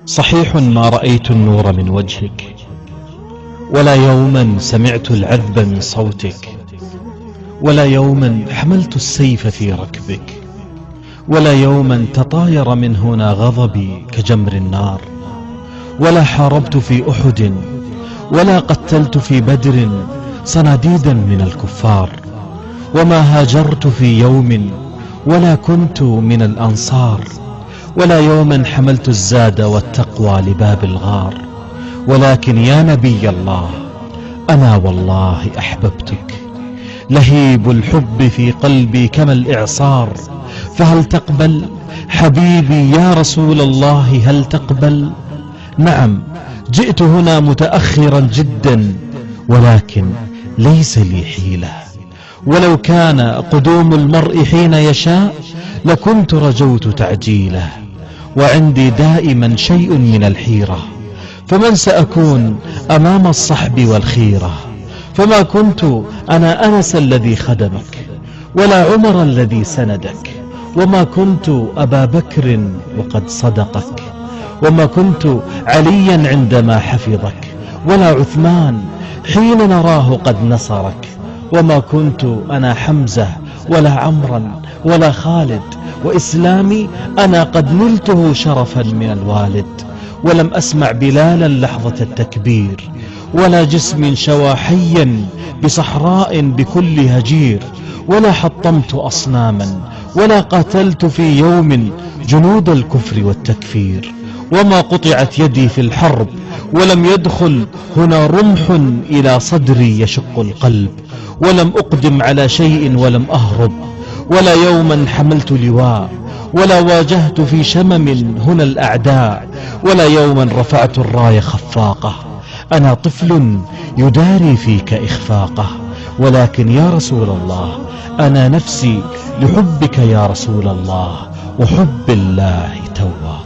صحيح ما رأيت النور من وجهك، ولا يوما سمعت العذب من صوتك، ولا يوما حملت السيف في ركبك، ولا يوما تطاير من هنا غضبي كجمر النار، ولا حاربت في أحد، ولا قتلت في بدر صناديدا من الكفار، وما هاجرت في يوم، ولا كنت من الأنصار، ولا يوما حملت الزاد والتقوى لباب الغار. ولكن يا نبي الله، أنا والله أحببتك، لهيب الحب في قلبي كما الإعصار، فهل تقبل حبيبي يا رسول الله؟ هل تقبل؟ نعم، جئت هنا متأخرا جدا، ولكن ليس لي حيلة، ولو كان قدوم المرء حين يشاء لكنت رجوت تعجيله، وعندي دائما شيء من الحيرة، فمن سأكون أمام الصحب والخيرة؟ فما كنت أنا أنس الذي خدمك، ولا عمر الذي سندك، وما كنت أبا بكر وقد صدقك، وما كنت عليا عندما حفظك، ولا عثمان حين نراه قد نصرك، وما كنت أنا حمزة ولا عمرا ولا خالد، وإسلامي أنا قد نلته شرفا من الوالد، ولم أسمع بلالا لحظة التكبير، ولا جسم شوى حيا بصحراء بكل هجير، ولا حطمت أصناما، ولا قاتلت في يوم جنود الكفر والتكفير، وما قطعت يدي في الحرب، ولم يدخل هنا رمح إلى صدري يشق القلب، ولم أقدم على شيء ولم أهرب، ولا يوما حملت لواء، ولا واجهت في شمم هنا الأعداء، ولا يوما رفعت الراية خفاقة. أنا طفل يداري فيك إخفاقه، ولكن يا رسول الله أنا نفسي لحبك يا رسول الله، وحب الله تواق.